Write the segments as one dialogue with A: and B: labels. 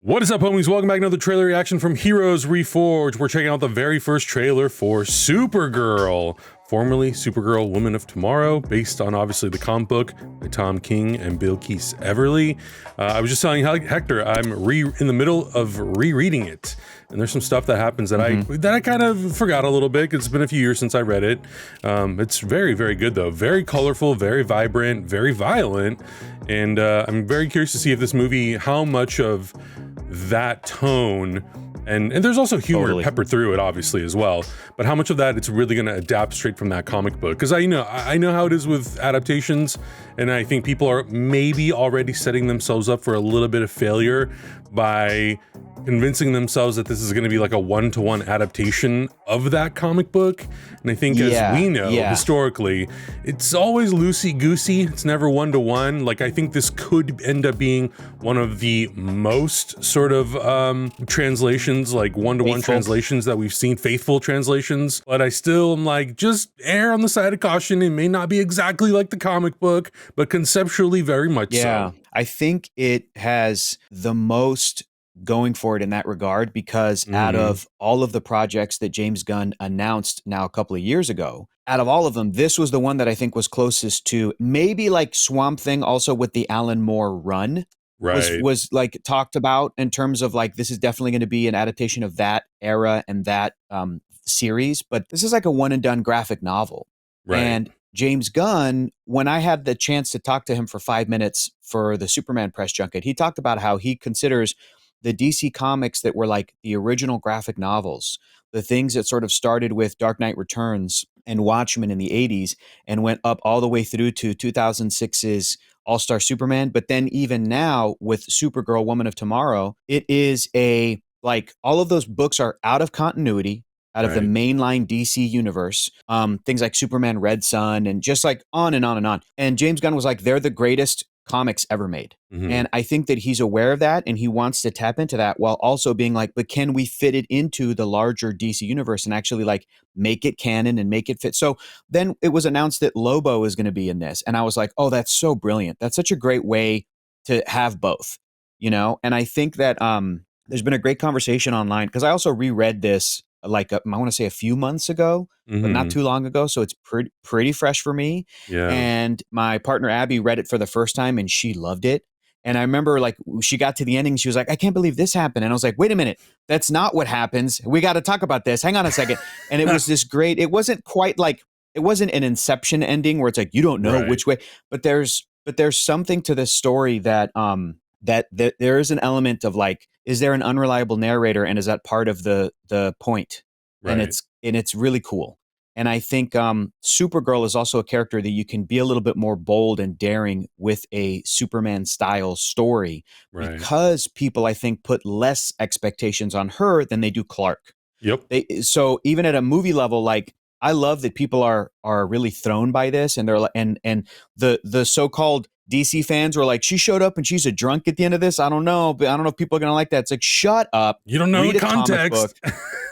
A: What is up, homies? Welcome back to another trailer reaction from Heroes Reforged. We're checking out the very first trailer for Supergirl, formerly Supergirl Woman of Tomorrow, based on obviously the comic book by Tom King and Bilquis Everly. I was just telling Hector, I'm in the middle of rereading it, and there's some stuff that happens that I kind of forgot a little bit. It's been a few years since I read it. It's very, very good though. Very colorful, very vibrant, very violent, and I'm very curious to see if this movie, how much of that tone, and there's also humor peppered through it obviously as well, but how much of that it's really going to adapt straight from that comic book, because I know how it is with adaptations, and I think people are maybe already setting themselves up for a little bit of failure by convincing themselves that this is going to be like a one-to-one adaptation of that comic book. And I think as we know, historically, it's always loosey-goosey. It's never one-to-one. Like, I think this could end up being one of the most sort of translations, like one-to-one translations that we've seen, faithful translations. But I still am like, just err on the side of caution. It may not be exactly like the comic book, but conceptually very much so.
B: I think it has the most going for it in that regard, because out of all of the projects that James Gunn announced now a couple of years ago, out of all of them, this was the one that I think was closest to maybe like Swamp Thing, also with the Alan Moore run, was like talked about in terms of like, this is definitely going to be an adaptation of that era and that series, but this is like a one and done graphic novel. And James Gunn, when I had the chance to talk to him for 5 minutes for the Superman press junket, he talked about how he considers the DC comics that were like the original graphic novels, the things that sort of started with Dark Knight Returns and Watchmen in the 80s and went up all the way through to 2006's All-Star Superman. But then even now with Supergirl, Woman of Tomorrow, it is like all of those books are out of continuity, out of the mainline DC universe, things like Superman Red Sun and just like on and on and on. And James Gunn was like, they're the greatest comics ever made. And I think that he's aware of that and he wants to tap into that while also being like, but can we fit it into the larger DC universe and actually like make it canon and make it fit? So then it was announced that Lobo is going to be in this. And I was like, oh, that's so brilliant. That's such a great way to have both, you know? And I think that there's been a great conversation online, because I also reread this like I want to say a few months ago, but not too long ago. So it's pretty fresh for me. And my partner Abby read it for the first time and she loved it. And I remember like she got to the ending, she was like, I can't believe this happened. And I was like, wait a minute, that's not what happens. We got to talk about this. Hang on a second. And it was this great, it wasn't quite like, it wasn't an Inception ending where it's like, you don't know which way, but there's something to this story that, that there is an element of like, is there an unreliable narrator, and is that part of the point? And it's really cool. And I think Supergirl is also a character that you can be a little bit more bold and daring with a Superman style story, because people, I think, put less expectations on her than they do Clark. So even at a movie level, like, I love that people are really thrown by this, and they're like, and the so-called DC fans were like, she showed up and she's a drunk at the end of this. I don't know, but I don't know if people are gonna like that. It's like, shut up.
A: You don't know the context.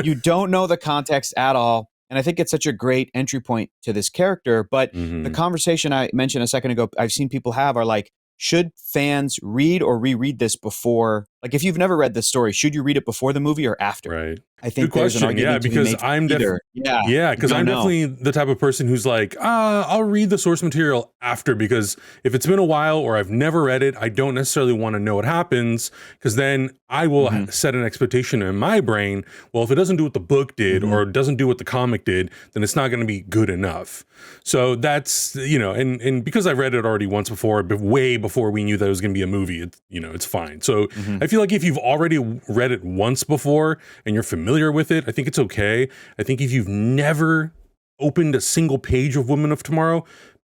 B: You don't know the context at all. And I think it's such a great entry point to this character. But the conversation I mentioned a second ago, I've seen people have are like, should fans read or reread this before? Like, if you've never read this story, should you read it before the movie or after? I think
A: good question. Because I'm definitely the type of person who's like, I'll read the source material after, because if it's been a while or I've never read it, I don't necessarily want to know what happens, because then I will set an expectation in my brain. Well, if it doesn't do what the book did or doesn't do what the comic did, then it's not going to be good enough. So that's, you know, and because I read it already once before, but way before we knew that it was going to be a movie, it's fine. So I feel like if you've already read it once before and you're familiar with it, I think it's okay. I think if you've never opened a single page of Women of Tomorrow,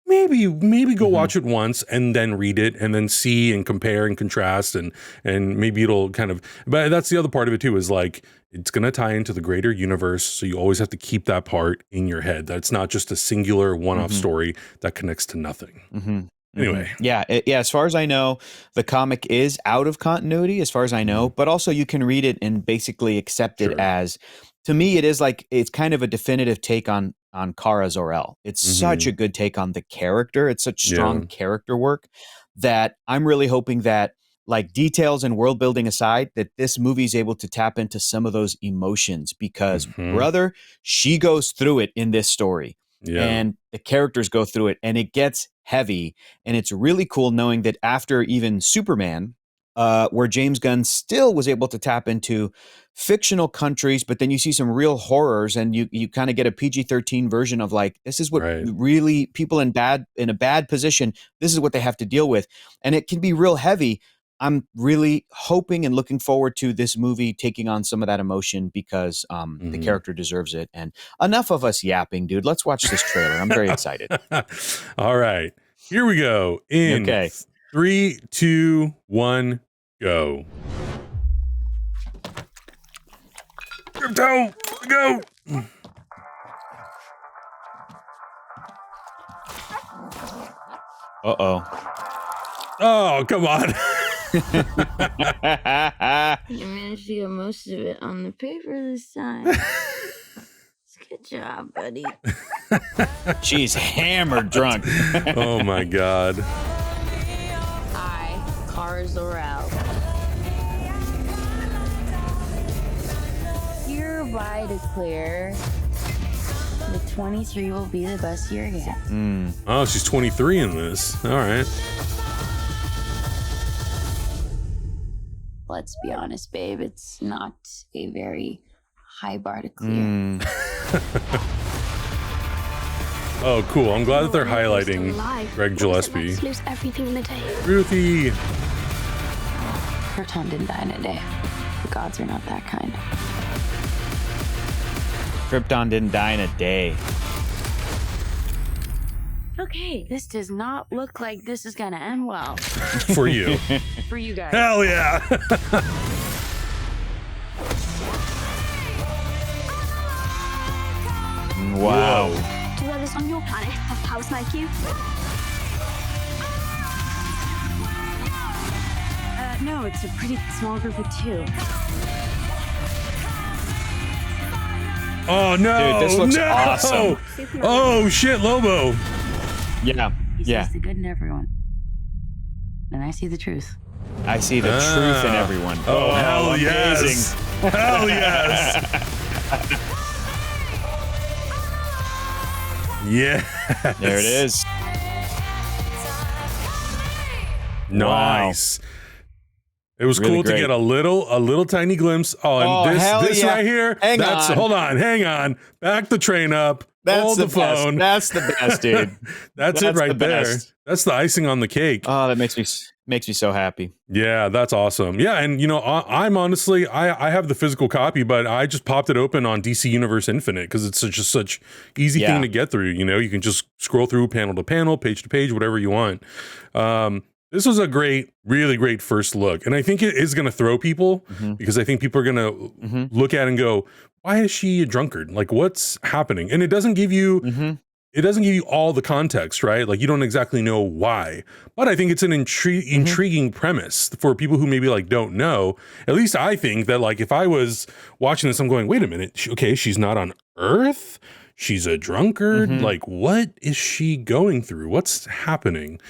A: maybe go watch it once and then read it and then see and compare and contrast, and maybe it'll kind of, but that's the other part of it too, is like, it's going to tie into the greater universe. So you always have to keep that part in your head. That's not just a singular one-off story that connects to nothing. Anyway.
B: As far as I know, the comic is out of continuity, as far as I know, but also you can read it and basically accept it as, to me, it is like, it's kind of a definitive take on Kara Zor-El. It's such a good take on the character. It's such strong character work that I'm really hoping that like details and world building aside, that this movie is able to tap into some of those emotions because brother, she goes through it in this story.
A: Yeah.
B: And the characters go through it and it gets heavy. And it's really cool knowing that after even Superman, where James Gunn still was able to tap into fictional countries, but then you see some real horrors and you kind of get a PG-13 version of like, this is what really people in a bad position, this is what they have to deal with. And it can be real heavy. I'm really hoping and looking forward to this movie taking on some of that emotion because the character deserves it. And enough of us yapping, dude. Let's watch this trailer. I'm very excited.
A: All right, here we go. In 3, 2, 1, go. Krypton, go. Oh, come on.
C: You managed to get most of it on the paper this time. Good job, buddy.
B: She's hammered drunk.
A: Oh my God.
C: I, Kara Zor-El, hereby declare that 23 will be the best year yet.
A: Oh, she's 23 in this. All right.
C: Let's be honest, babe. It's not a very high bar to clear.
A: Oh, cool. I'm glad that they're highlighting Greg Gillespie.
D: Lose everything in a day.
A: Ruthie.
C: Krypton didn't die in a day. The gods are not that kind.
B: Krypton didn't die in a day.
C: Okay, this does not look like this is gonna end well.
A: For you.
C: For you guys.
A: Hell yeah.
B: Wow.
D: Do others on your planet have powers like you?
C: No, it's a pretty small group of 2.
A: Oh no.
B: Dude, this looks awesome.
A: Oh shit, Lobo.
B: Yeah.
C: He sees the good in everyone. And I see the truth.
B: I see the truth in everyone.
A: Oh, hell
B: amazing.
A: yes. Hell yes. Yeah.
B: There it is.
A: Nice.
B: Wow.
A: It was
B: Really
A: cool
B: great.
A: to get a little tiny glimpse. Oh, and this
B: yeah.
A: right here. Hold on, hang on. Back the train up. Hold the phone.
B: That's the best, dude.
A: That's it right there.
B: Best.
A: That's the icing on the cake.
B: Oh, that makes me so happy.
A: Yeah, that's awesome. Yeah, and you know, I'm honestly, I have the physical copy, but I just popped it open on DC Universe Infinite because it's such easy thing to get through. You know, you can just scroll through panel to panel, page to page, whatever you want. This was a really great first look. And I think it is going to throw people because I think people are going to look at it and go, why is she a drunkard? Like, what's happening? And it doesn't give you, all the context, right? Like, you don't exactly know why. But I think it's an intriguing premise for people who maybe like don't know. At least I think that like, if I was watching this, I'm going, wait a minute. Okay, she's not on Earth. She's a drunkard. Like, what is she going through? What's happening?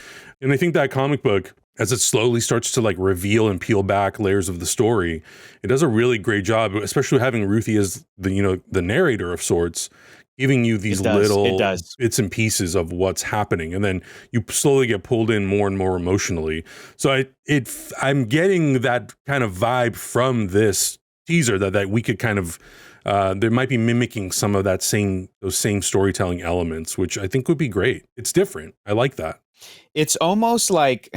A: And I think that comic book, as it slowly starts to like reveal and peel back layers of the story, it does a really great job, especially having Ruthie as the narrator of sorts, giving you these little bits and pieces of what's happening. And then you slowly get pulled in more and more emotionally. So I'm getting that kind of vibe from this teaser that we could kind of, they might be mimicking some of those same storytelling elements, which I think would be great. It's different. I like that.
B: It's almost like,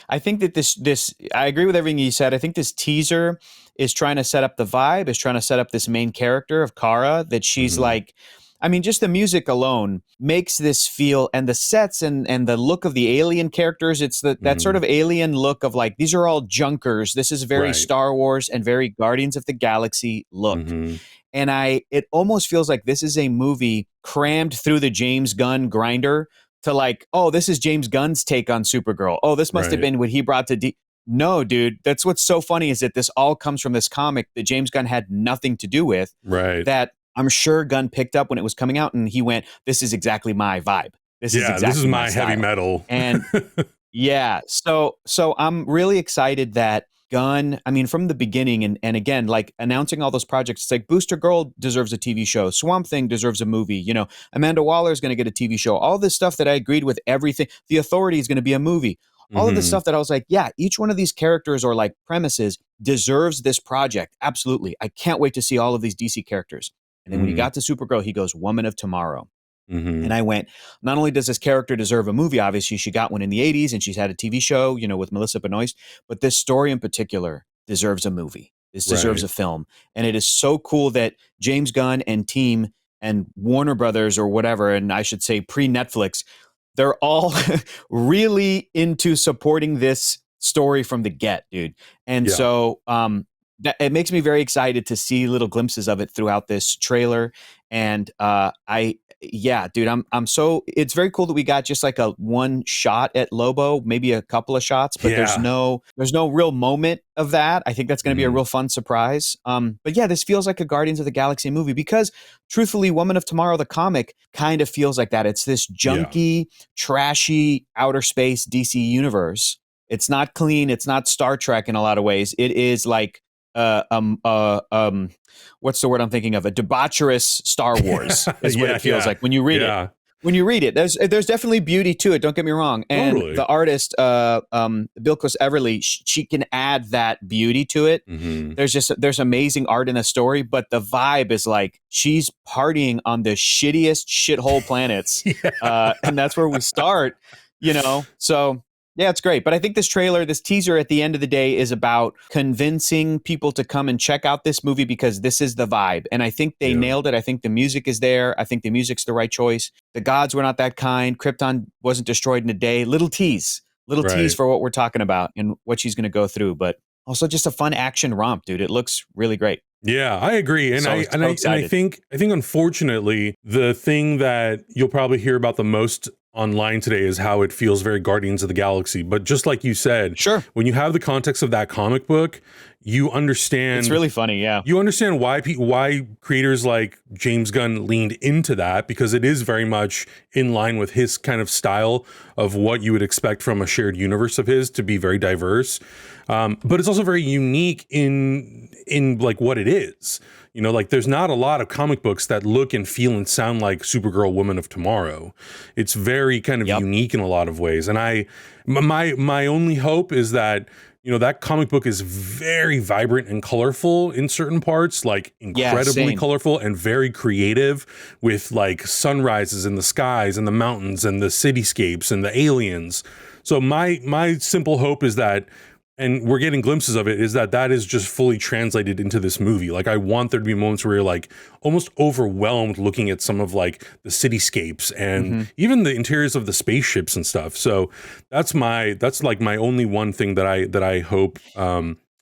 B: I think that this, I agree with everything you said. I think this teaser is trying to set up the vibe, is trying to set up this main character of Kara, that she's like, I mean, just the music alone makes this feel, and the sets and the look of the alien characters, it's that sort of alien look of like, these are all junkers. This is very Star Wars and very Guardians of the Galaxy look. And it almost feels like this is a movie crammed through the James Gunn grinder to like, oh, this is James Gunn's take on Supergirl. Oh, this must have been what he brought to No, dude, that's what's so funny is that this all comes from this comic that James Gunn had nothing to do with.
A: Right.
B: That I'm sure Gunn picked up when it was coming out and he went, this is exactly my vibe. This is exactly
A: my
B: style.
A: heavy metal.
B: And Yeah. So I'm really excited that Gunn, I mean, from the beginning, and again, like announcing all those projects, it's like Booster Girl deserves a TV show, Swamp Thing deserves a movie, Amanda Waller is going to get a TV show, all this stuff that I agreed with everything. The Authority is going to be a movie. All of this
A: Mhm.
B: stuff that I was like, yeah, each one of these characters or like premises deserves this project. Absolutely. I can't wait to see all of these DC characters. And then when he
A: Mhm.
B: got to Supergirl, he goes, Woman of Tomorrow. And
A: Mhm.
B: I went, not only does this character deserve a movie, obviously she got one in the 80s and she's had a TV show, with Melissa Benoist, but this story in particular deserves a movie. This deserves
A: Right.
B: a film. And it is so cool that James Gunn and team and Warner Brothers or whatever, and I should say pre-Netflix, they're all really into supporting this story from the get, dude. And
A: Yeah.
B: so that it makes me very excited to see little glimpses of it throughout this trailer. And yeah, dude, I'm so it's very cool that we got just like a one shot at Lobo, maybe a couple of shots, but there's
A: Yeah.
B: no real moment of that. I think that's going to be a
A: Mhm.
B: real fun surprise. But yeah, this feels like a Guardians of the Galaxy movie because truthfully, Woman of Tomorrow, the comic, kind of feels like that. It's this
A: Yeah.
B: junky, trashy outer space DC universe. It's not clean. It's not Star Trek in a lot of ways. It is like uh, um, uh, um, what's the word I'm thinking of? A debaucherous Star Wars is what
A: Yeah,
B: it feels
A: yeah.
B: like when you read it.
A: Yeah.
B: When you read it, there's definitely beauty to it. Don't get me wrong. And
A: Totally.
B: the artist, Bilquis Everly, she can add that beauty to it.
A: Mhm.
B: There's amazing art in the story, but the vibe is like she's partying on the shittiest shithole planets,
A: Yeah.
B: and that's where we start. So yeah, it's great. But I think this teaser at the end of the day is about convincing people to come and check out this movie because this is the vibe. And I think they
A: Yeah.
B: nailed it. I think the music is there. I think the music's the right choice. The gods were not that kind. Krypton wasn't destroyed in a day. Little tease
A: Right.
B: for what we're talking about and what she's going to go through. But also just a fun action romp, dude. It looks really great.
A: Yeah, I agree. And
B: So
A: I
B: excited.
A: think unfortunately the thing that you'll probably hear about the most online today is how it feels very Guardians of the Galaxy. But just like you said,
B: Sure.
A: when you have the context of that comic book, you understand
B: It's really funny. Yeah.
A: you understand why creators like James Gunn leaned into that, because it is very much in line with his kind of style of what you would expect from a shared universe of his to be very diverse. But it's also very unique in like what it is. Like there's not a lot of comic books that look and feel and sound like Supergirl, Woman of Tomorrow. It's very kind of
B: Yep.
A: unique in a lot of ways. And my only hope is that that comic book is very vibrant and colorful in certain parts, like incredibly
B: same.
A: colorful and very creative with like sunrises in the skies and the mountains and the cityscapes and the aliens. So my simple hope is that, and we're getting glimpses of it, is that is just fully translated into this movie. Like I want there to be moments where you're like almost overwhelmed looking at some of like the cityscapes and even the interiors of the spaceships and stuff. So that's like my only one thing that I hope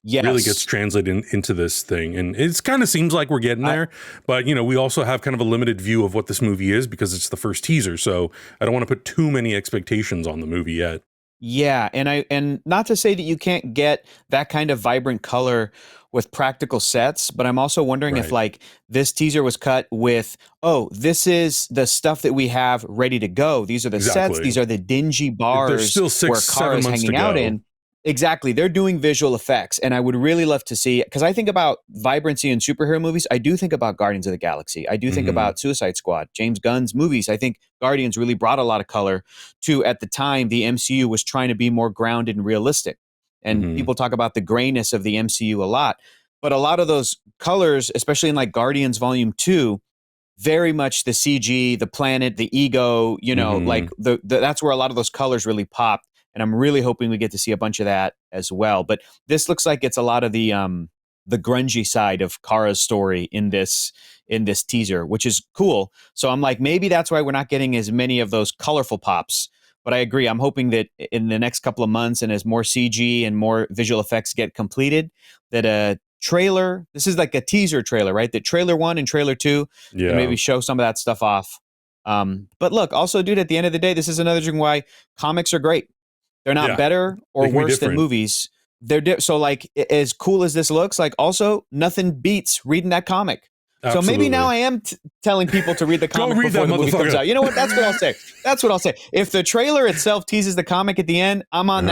B: Yes.
A: really gets translated into this thing. And it kind of seems like we're getting there, but we also have kind of a limited view of what this movie is because it's the first teaser. So I don't want to put too many expectations on the movie yet.
B: Yeah, and not to say that you can't get that kind of vibrant color with practical sets, but I'm also wondering if
A: Right.
B: like this teaser was cut with, oh, this is the stuff that we have ready to go. These are the sets.
A: Exactly.
B: These are the dingy bars
A: There's still
B: where
A: 6-7
B: Kara's
A: months to
B: hanging out
A: go.
B: in. Exactly. They're doing visual effects. And I would really love to see, because I think about vibrancy in superhero movies. I do think about Guardians of the Galaxy. I do think
A: Mhm.
B: about Suicide Squad, James Gunn's movies. I think Guardians really brought a lot of color to, at the time, the MCU was trying to be more grounded and realistic. And
A: Mhm.
B: people talk about the grayness of the MCU a lot. But a lot of those colors, especially in like Guardians Volume 2, very much the CG, the planet, the ego,
A: Mhm.
B: like that's where a lot of those colors really popped. And I'm really hoping we get to see a bunch of that as well. But this looks like it's a lot of the grungy side of Kara's story in this teaser, which is cool. So I'm like, maybe that's why we're not getting as many of those colorful pops. But I agree. I'm hoping that in the next couple of months and as more CG and more visual effects get completed, that a trailer, this is like a teaser trailer, right? That trailer 1 and trailer 2
A: Yeah.
B: and maybe show some of that stuff off. But look, also, dude, at the end of the day, this is another reason why comics are great. They're not
A: Yeah.
B: better or
A: They can be
B: worse than
A: different.
B: movies. So like as cool as this looks, like also nothing beats reading that comic. So maybe now I am telling people to read the comic
A: read
B: before
A: that
B: the movie comes
A: motherfucker.
B: out. You know what? That's what I'll say. That's what I'll say. If the trailer itself teases the comic at the end, I'm on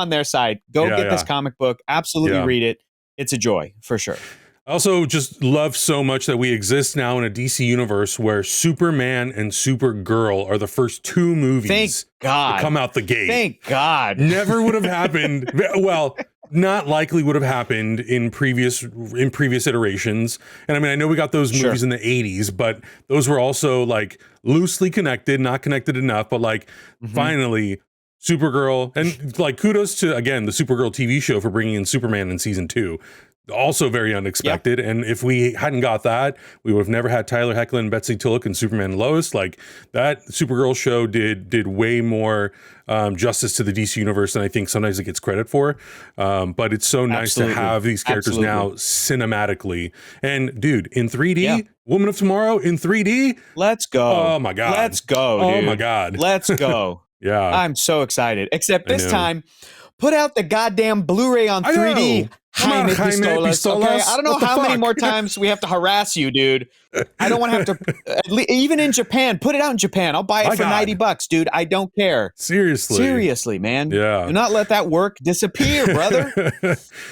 B: their side. Go get this comic book. Absolutely read it. It's a joy for sure.
A: I also just love so much that we exist now in a DC universe where Superman and Supergirl are the first two movies
B: Thank God.
A: to come out the gate.
B: Thank God.
A: Never would have happened. Well, not likely would have happened in previous iterations. And I mean, I know we got those movies in the 80s, but those were also like loosely connected, not connected enough, but like finally Supergirl, and like kudos to, again, the Supergirl TV show for bringing in Superman in season 2. Also very unexpected. Yeah. And if we hadn't got that, we would have never had Tyler Hoechlin and Betsy Tulloch and Superman and Lois. Like that Supergirl show did way more justice to the DC universe than I think sometimes it gets credit for. But it's so nice to have these characters now cinematically. And dude, in 3D, Woman of Tomorrow in 3D.
B: Let's go.
A: Oh my God.
B: Let's go, dude.
A: Oh my God.
B: Let's go.
A: Yeah.
B: I'm so excited. Except this time, put out the goddamn Blu-ray on 3D. Jaime Pistolas. Okay? I don't know how many more times we have to harass you, dude. I don't want to have to, even in Japan, put it out in Japan. I'll buy it for $90, dude. I don't care. Seriously, man.
A: Yeah.
B: Do not let that work disappear, brother.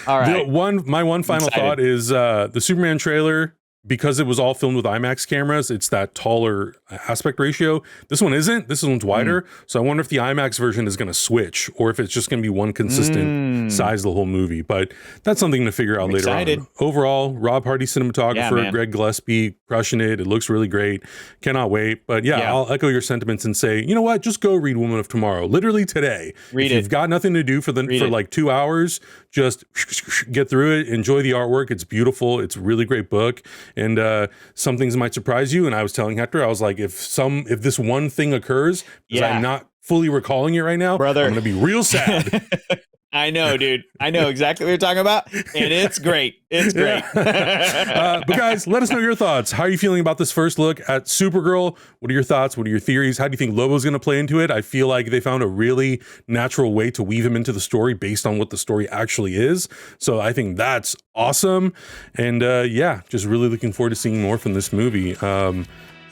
B: All right.
A: My one final thought is the Superman trailer, because it was all filmed with IMAX cameras, it's that taller aspect ratio. This one isn't. This one's wider. So I wonder if the IMAX version is going to switch or if it's just going to be one consistent size the whole movie. But that's something to figure out later on. Overall, Rob Hardy cinematographer, Greg Gillespie crushing it. It looks really great. Cannot wait. But I'll echo your sentiments and say, you know what? Just go read Woman of Tomorrow. Literally today. If you've got nothing to do for like 2 hours, just get through it. Enjoy the artwork. It's beautiful. It's a really great book. And some things might surprise you. And I was telling Hector, I was like, if this one thing occurs, because I'm not fully recalling it right now, brother, I'm going to be real sad.
B: I know, dude. I know exactly what you're talking about. And it's great. It's great.
A: But guys, let us know your thoughts. How are you feeling about this first look at Supergirl? What are your thoughts? What are your theories? How do you think Lobo's going to play into it? I feel like they found a really natural way to weave him into the story based on what the story actually is. So I think that's awesome. And just really looking forward to seeing more from this movie.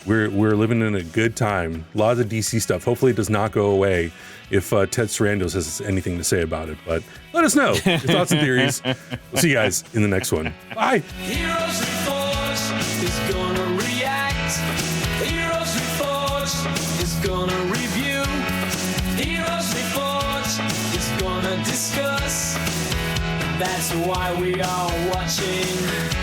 A: We're living in a good time. Lots of DC stuff. Hopefully it does not go away if Ted Sarandos has anything to say about it. But let us know your thoughts and theories. We'll see you guys in the next one. Bye.
E: Heroes Reforged is gonna react. Heroes Reforged is gonna review. Heroes Reforged is gonna discuss. That's why we are watching